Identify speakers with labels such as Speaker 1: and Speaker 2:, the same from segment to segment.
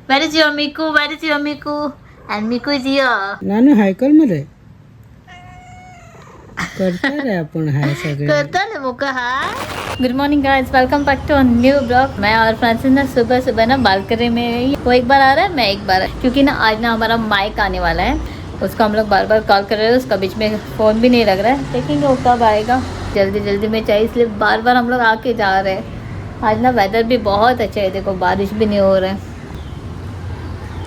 Speaker 1: Where is your Miku? Where is your Miku? And Miku is here.
Speaker 2: नानू हाय कर मरे करता रे अपन हाय सगळे
Speaker 1: करता ना मुका hi. Good morning guys, welcome back to a new blog. मैं और फ्रांसिस ना सुबह सुबह ना बालकनी में, वो एक बार आ रहा है, मैं एक बार, क्योंकि ना आज ना हमारा माइक आने वाला है. उसको हम लोग बार बार कॉल कर रहे हैं, उसका बीच में फ़ोन भी नहीं लग रहा है. देखेंगे वो कब आएगा. जल्दी जल्दी में चाहिए, इसलिए बार बार हम लोग आके जा रहे हैं. आज ना वेदर भी बहुत अच्छा है, देखो बारिश भी नहीं हो रहा है,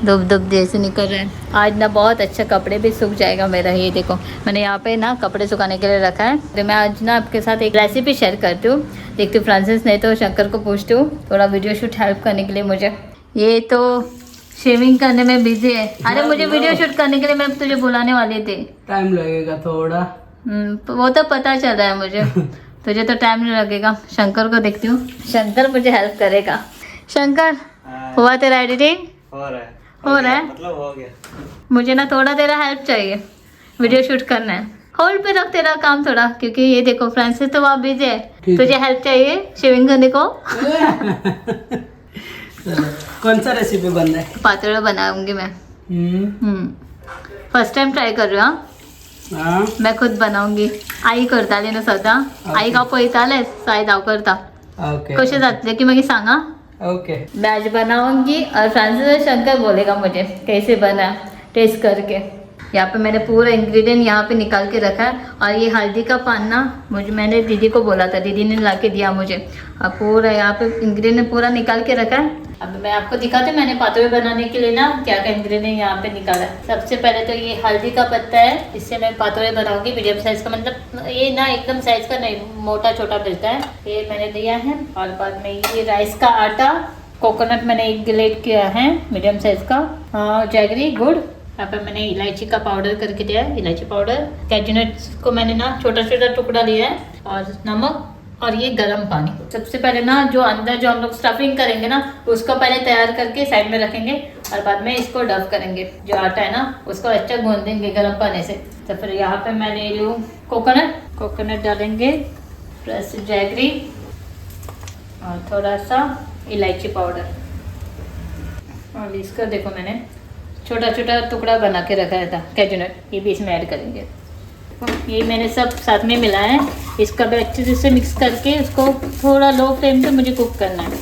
Speaker 1: धूप धूप जैसे निकल रहे हैं. आज ना बहुत अच्छा कपड़े भी सूख जाएगा मेरा. ये देखो मैंने यहाँ पे ना कपड़े सुखाने के लिए रखा है. तो मैं आज ना आपके साथ एक रेसिपी शेयर करती हूँ. देखती हूँ फ्रांसिस नहीं तो शंकर को पूछती हूँ थोड़ा वीडियो शूट हेल्प करने के लिए मुझे. ये तो शेविंग करने में बिजी है. अरे मुझे वीडियो शूट करने के लिए मैं तुझे बुलाने वाली थी.
Speaker 2: टाइम लगेगा थोड़ा.
Speaker 1: वो तो पता चल रहा है मुझे. तुझे तो टाइम नहीं लगेगा. शंकर को देखती हूँ, शंकर मुझे हेल्प करेगा. शंकर हुआ तेरा एडिटिंग? हो रहा है
Speaker 2: मतलब हो गया.
Speaker 1: मुझे ना थोड़ा तेरा हेल्प चाहिए, वीडियो शूट करना है. होल्ड पे रख तेरा काम थोड़ा, क्योंकि ये देखो फ्रांसिस तो वहाँ बिजी है. तुझे हेल्प चाहिए शेविंग करने को.
Speaker 2: कौन सा रेसिपी बन रहा है?
Speaker 1: पातोड़ा बनाऊंगी मैं. फर्स्ट टाइम ट्राय कर रहा. मैं खुद बनाऊंगी. आई करताली ना सदा. आई का पळताले सायद हांव करता. कशें जातलें की मागीर सांगा.
Speaker 2: ओके.
Speaker 1: मैं आज बनाऊंगी और फ्रांसिस और शंकर बोलेगा मुझे कैसे बना टेस्ट करके. यहाँ पे मैंने पूरा इंग्रेडिएंट यहाँ पे निकाल के रखा है. और ये हल्दी का पान ना मैंने दीदी को बोला था, दीदी ने ला के दिया मुझे. और पूरा यहाँ पे इंग्रेडिएंट पूरा निकाल के रखा है. अब मैं आपको दिखाती हूँ मैंने पातोड़े बनाने के लिए ना क्या क्या इंग्रेडिएंट यहाँ पे निकाला है. सबसे पहले तो ये हल्दी का पत्ता है, इससे मैं पातोड़े बनाऊंगी. मीडियम साइज का, मतलब ये ना एकदम साइज का नहीं, मोटा छोटा मिलता है. ये मैंने दिया है. और बाद में ये राइस का आटा, कोकोनट मैंने एक ग्लेड किया है मीडियम साइज का, जैगरी, गुड़. यहाँ पे मैंने इलायची का पाउडर करके दिया है, इलायची पाउडर. कैजुनट्स को मैंने ना छोटा छोटा टुकड़ा लिया है. और नमक और ये गर्म पानी. सबसे पहले ना जो अंदर जो हम लोग स्टफिंग करेंगे ना उसको पहले तैयार करके साइड में रखेंगे. और बाद में इसको डब करेंगे. जो आटा है ना उसको अच्छा गूंद देंगे गर्म पानी से. तो फिर यहाँ पे मैं ले लूँ कोकोनट डालेंगे, प्लस जैगरी और थोड़ा सा इलायची पाउडर. और इसका देखो मैंने छोटा छोटा टुकड़ा बना के रखा था कैजुनट, ये भी इसमें ऐड करेंगे. ये मैंने सब साथ में मिलाया है. इसका भी अच्छे से मिक्स करके उसको थोड़ा लो फ्लेम पे मुझे कुक करना है.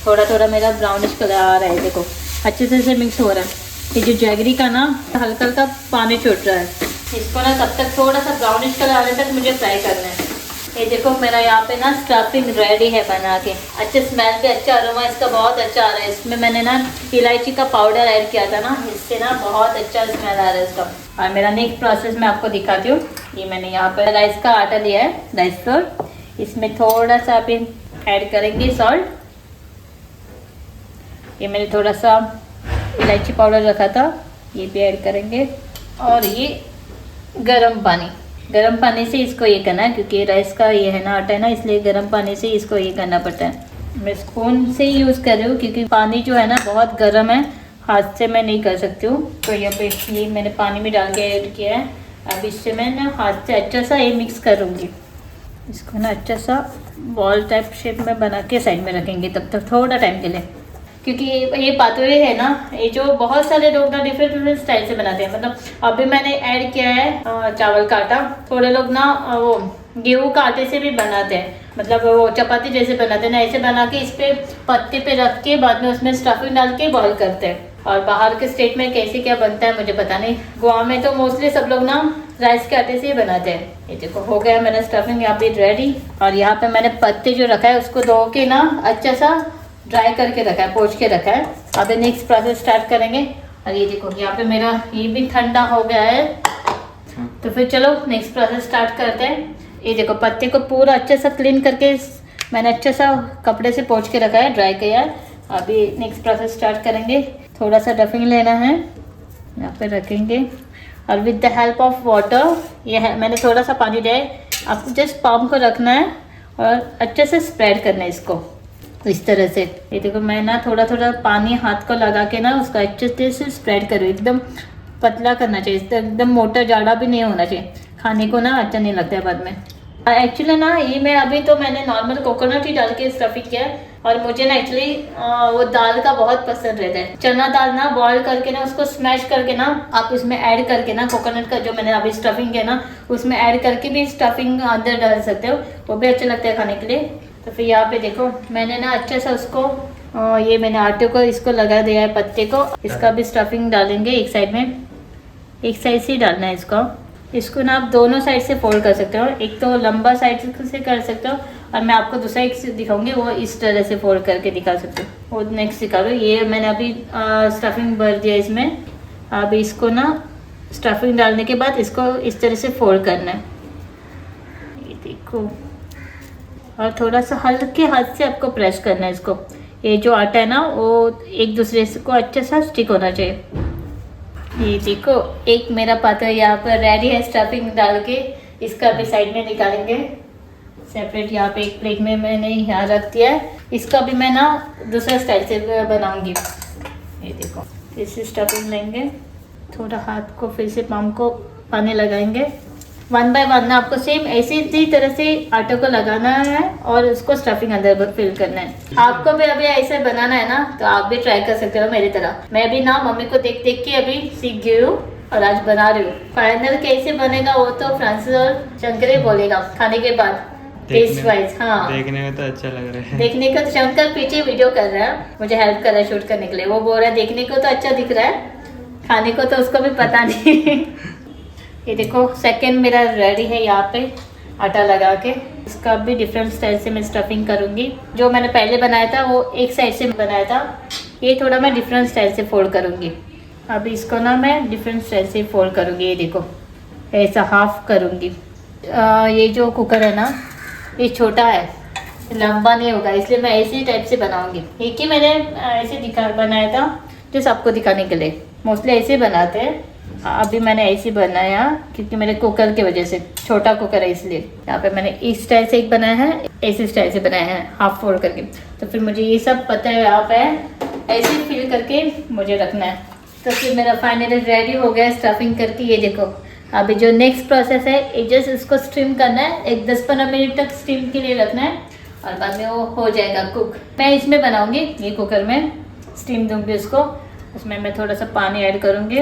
Speaker 1: थोड़ा थोड़ा मेरा ब्राउनिश कलर आ रहा है, देखो अच्छे से मिक्स हो रहा है. ये जो जैगरी का ना हल्का हल्का पानी छूट रहा है, इसको ना तब तक थोड़ा सा ब्राउनिश कलर आने तक मुझे फ्राई करना है. ये देखो मेरा यहाँ पे ना स्टफिंग रेडी है बना के. अच्छे स्मेल भी अच्छा, अरोमा इसका बहुत अच्छा आ रहा है. इसमें मैंने ना इलायची का पाउडर ऐड किया था ना, इससे ना बहुत अच्छा स्मेल आ रहा है इसका. और मेरा नेक्स्ट प्रोसेस मैं आपको दिखाती हूँ. ये मैंने यहाँ पे राइस का आटा लिया है, राइस फ्लोर. इसमें थोड़ा सा अभी ऐड करेंगे सॉल्ट. ये मैंने थोड़ा सा इलायची पाउडर रखा था, ये भी ऐड करेंगे. और ये गर्म पानी से इसको ये करना है, क्योंकि राइस का ये है ना आटा है ना, इसलिए गर्म पानी से इसको ये करना पड़ता है. मैं स्पून से ही यूज़ कर रही हूँ क्योंकि पानी जो है ना बहुत गर्म है, हाथ से मैं नहीं कर सकती हूँ. तो यहाँ पे ये मैंने पानी में डाल के ऐड किया है. अब इससे मैं ना हाथ से अच्छा सा ये मिक्स करूँगी. इसको ना अच्छा सा बॉल टाइप शेप में बना के साइड में रखेंगे तब तक थोड़ा टाइम के लिए. क्योंकि ये पातोड़े है ना, ये जो बहुत सारे लोग ना डिफरेंट स्टाइल से बनाते हैं. मतलब अभी मैंने ऐड किया है चावल का आटा. थोड़े लोग ना वो गेहूँ का आटे से भी बनाते हैं, मतलब वो चपाती जैसे बनाते हैं ना, ऐसे बना के इस पे पत्ते पे रख के बाद में उसमें स्टफिंग डाल के बॉईल करते हैं. और बाहर के स्टेट में कैसे क्या बनता है मुझे पता नहीं. गोवा में तो मोस्टली सब लोग ना राइस के आटे से ही बनाते हैं. ये देखो हो गया मेरा स्टफिंग यहाँ पे रेडी. और यहाँ पे मैंने पत्ते जो रखा है उसको धो के ना अच्छा सा ड्राई करके रखा है, पोंछ के रखा है. अब नेक्स्ट प्रोसेस स्टार्ट करेंगे. और ये देखो यहाँ पे मेरा ये भी ठंडा हो गया है. तो फिर चलो नेक्स्ट प्रोसेस स्टार्ट करते हैं. ये देखो पत्ते को पूरा अच्छे से क्लीन करके मैंने अच्छे सा कपड़े से पोंछ के रखा है, ड्राई किया है. अभी नेक्स्ट प्रोसेस स्टार्ट करेंगे. थोड़ा सा डफिंग लेना है, यहाँ पे रखेंगे. और with the help of water, ये है मैंने थोड़ा सा पानी दिया है. आपको जस्ट पाम को रखना है और अच्छे से स्प्रेड करना है इसको इस तरह से. ये देखो मैं ना थोड़ा थोड़ा पानी हाथ को लगा के ना उसको अच्छे से स्प्रेड करूँ. एकदम पतला करना चाहिए, एकदम मोटा जाड़ा भी नहीं होना चाहिए, खाने को ना अच्छा नहीं लगता है बाद में. एक्चुअली ना ये मैं अभी तो मैंने नॉर्मल कोकोनट ही डाल के स्टफिंग किया है. और मुझे ना एक्चुअली वो दाल का बहुत पसंद रहता है। चना दाल ना बॉईल करके ना उसको स्मैश करके ना आप इसमें ऐड करके ना कोकोनट का जो मैंने अभी स्टफिंग है ना उसमें ऐड करके भी स्टफिंग अंदर डाल सकते हो, वो भी अच्छा लगता है खाने के लिए। तो फिर यहाँ पे देखो मैंने ना अच्छे से उसको ये मैंने आटे को इसको लगा दिया है पत्ते को। इसका भी स्टफिंग डालेंगे एक साइड में, एक साइड से ही डालना है इसको ना आप दोनों साइड से फोल्ड कर सकते हो, एक तो लंबा साइड से कर सकते हो और मैं आपको दूसरा एक से दिखाऊंगी वो इस तरह से फोल्ड करके दिखा सकते हो। वो नेक्स्ट दिखा दो। ये मैंने अभी स्टफिंग भर दिया इसमें। अब इसको ना स्टफिंग डालने के बाद इसको इस तरह से फोल्ड करना है, ये देखो। और थोड़ा सा हल्के हाथ से आपको प्रेस करना है इसको। ये जो आटा है ना वो एक दूसरे को अच्छे से स्टिक होना चाहिए। ये देखो एक मेरा पात्र यहाँ पर रेडी है स्टफिंग डाल के। इसका भी साइड में निकालेंगे सेपरेट। यहाँ पे एक प्लेट में मैंने यहाँ रख दिया है। इसका भी मैं ना दूसरा स्टाइल से बनाऊंगी। ये देखो इसे स्टफिंग लेंगे, थोड़ा हाथ को फिर से पाम को पानी लगाएंगे। 1 बाय 1 ना आपको सेम इसी तरह से आटे को लगाना है और उसको स्टफिंग अंदर फिल करना है। आपको भी अभी ऐसे बनाना है ना तो आप भी ट्राई कर सकते हो मेरी तरह। मैं भी ना मम्मी को देख देख के अभी सीख गई हूँ और आज बना रही हूँ। फाइनल कैसे बनेगा वो तो फ्रांसिस और शंकर ही बोलेगा खाने के बाद, टेस्ट वाइज। हाँ
Speaker 3: देखने में तो अच्छा लग रहा है।
Speaker 1: देखने को तो शंकर पीछे वीडियो कर रहा है, मुझे हेल्प कर रहा है शूट करने के लिए। वो बोल रहा है देखने को तो अच्छा दिख रहा है, खाने को तो उसको भी पता नहीं। ये देखो सेकंड मेरा रेडी है यहाँ पे आटा लगा के। इसका भी डिफरेंट स्टाइल से मैं स्टफिंग करूँगी। जो मैंने पहले बनाया था वो एक साइड से बनाया था, ये थोड़ा मैं डिफरेंट स्टाइल से फोल्ड करूँगी। अब इसको ना मैं डिफरेंट स्टाइल से फोल्ड करूँगी। ये देखो ऐसा हाफ करूँगी। ये जो कुकर है ना ये छोटा है, लंबा नहीं होगा, इसलिए मैं ऐसे ही टाइप से बनाऊँगी। एक ही मैंने ऐसे बनाया था जो सबको दिखाने के लिए। मोस्टली ऐसे ही बनाते हैं, अभी मैंने ऐसे बनाया क्योंकि मेरे कुकर की वजह से, छोटा कुकर है इसलिए। यहाँ पे मैंने इस स्टाइल से एक बनाया है, ऐसे स्टाइल से बनाया है हाफ फोल्ड करके। तो फिर मुझे ये सब पता है यहाँ पे ऐसे फिल करके मुझे रखना है। तो फिर मेरा फाइनली रेडी हो गया स्टफिंग करके। ये देखो अभी जो नेक्स्ट प्रोसेस है जस्ट इसको स्टीम करना है, एक 10-15 मिनट तक स्टीम के लिए रखना है और बाद में वो हो जाएगा कुक। मैं इसमें बनाऊँगी, ये कुकर में स्टीम दूँगी उसको। उसमें मैं थोड़ा सा पानी ऐड करूँगी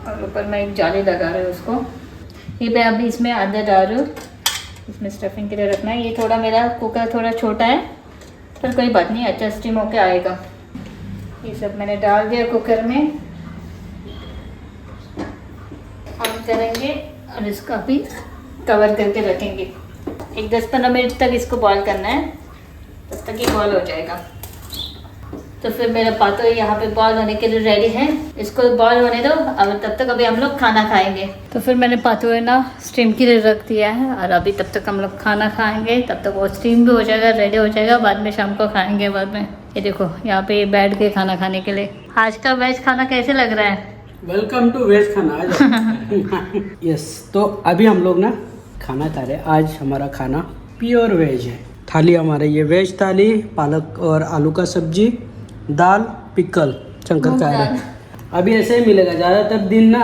Speaker 1: और ऊपर मैं एक जाली लगा रही हूँ उसको। ये मैं अभी इसमें अंदर डाल रही हूँ, इसमें स्टफिंग के लिए रखना है। ये थोड़ा मेरा कुकर थोड़ा छोटा है पर कोई बात नहीं, अच्छा स्टीम होके आएगा। ये सब मैंने डाल दिया कुकर में, ऑन करेंगे और इसका भी कवर करके रखेंगे। एक 10-15 मिनट तक इसको बॉईल करना है, तब तक ये बॉईल हो जाएगा। तो फिर मेरा पातो यहाँ पे बॉईल होने के लिए रेडी है, इसको बॉईल होने दो। अब तब तक अभी हम लोग खाना खाएंगे। तो फिर मैंने पातो है ना स्टीम के लिए रख दिया है और अभी तब तक हम लोग खाना खाएंगे। तब तक वो स्टीम भी हो जाएगा, रेडी हो जाएगा, बाद में शाम को खाएंगे बाद में। ये देखो यहाँ पे बैठ के खाना खाने के लिए। आज का वेज खाना कैसे लग रहा है?
Speaker 2: वेलकम टू वेज खाना। यस तो अभी हम लोग ना खाना खा रहे हैं। आज हमारा खाना प्योर वेज है। थाली हमारे ये वेज थाली, पालक और आलू का सब्जी, दाल, पिकल, शंकर खा रहे हैं। अभी ऐसे ही मिलेगा ज़्यादातर दिन ना,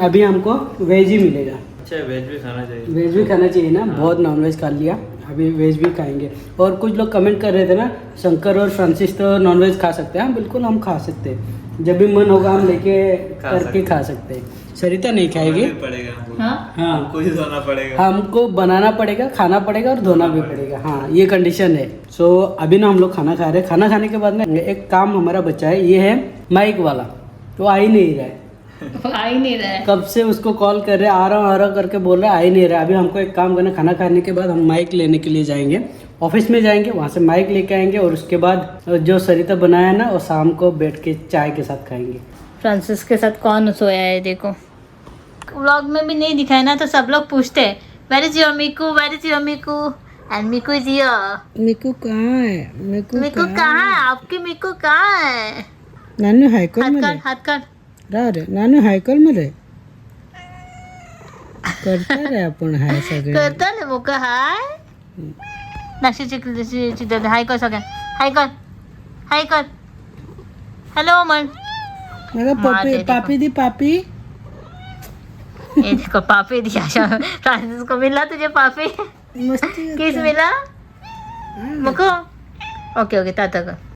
Speaker 2: अभी हमको वेज ही मिलेगा।
Speaker 3: अच्छा वेज भी खाना चाहिए।
Speaker 2: वेज भी खाना चाहिए ना, बहुत नॉनवेज खा लिया, अभी वेज भी खाएंगे। और कुछ लोग कमेंट कर रहे थे ना शंकर और फ्रांसिस तो नॉनवेज खा सकते हैं। हाँ बिल्कुल हम खा सकते हैं, जब भी मन होगा हम लेके करके खा सकते हैं। सरिता नहीं खाएगी,
Speaker 3: पड़ेगा।
Speaker 1: हाँ
Speaker 2: हाँ
Speaker 3: हमको ही धोना पड़ेगा,
Speaker 2: हमको बनाना पड़ेगा, खाना पड़ेगा और धोना भी पड़ेगा। हाँ ये कंडीशन है। सो अभी ना हम लोग खाना खा रहे हैं। खाना खाने के बाद ना एक काम हमारा बचा है, ये है माइक वाला। तो आ ही नहीं रहा है,
Speaker 1: आ ही नहीं रहा है।
Speaker 2: कब से उसको कॉल कर रहे, आ रहा हूँ करके बोल रहा है, आ ही नहीं रहा। अभी हमको एक काम करना, खाना खाने के बाद हम माइक लेने के लिए जाएंगे, ऑफिस में जाएंगे, वहाँ से माइक लेके आएंगे और उसके बाद जो सरिता बनाया ना वो शाम को बैठ के चाय के साथ खाएंगे।
Speaker 1: फ्रांसिस के साथ कौन सोया है देखो। व्लॉग में भी नहीं दिखाया ना तो सब लोग पूछते हैं where is your Miku, where is your Miku, and Miku is here.
Speaker 2: Miku कहाँ है?
Speaker 1: मिकू कहाँ है? आपकी मिकू कहाँ है?
Speaker 2: नानू हाईकोल में
Speaker 1: हाथ कर
Speaker 2: रे, नानू हाईकोल में रे, करता रे आपण हाय सगळे
Speaker 1: करता ना वो का हाय नाशी चिकन हाय कर सगळ्या, हाय कर, हाय कर, हेलो मन
Speaker 2: मग पापी पापी दी पापी।
Speaker 1: ये देखो पापी दिया फ्रांसिस को मिला तुझे पापी,
Speaker 2: मस्ती
Speaker 1: किस मिला? मको ओके ओके ताता का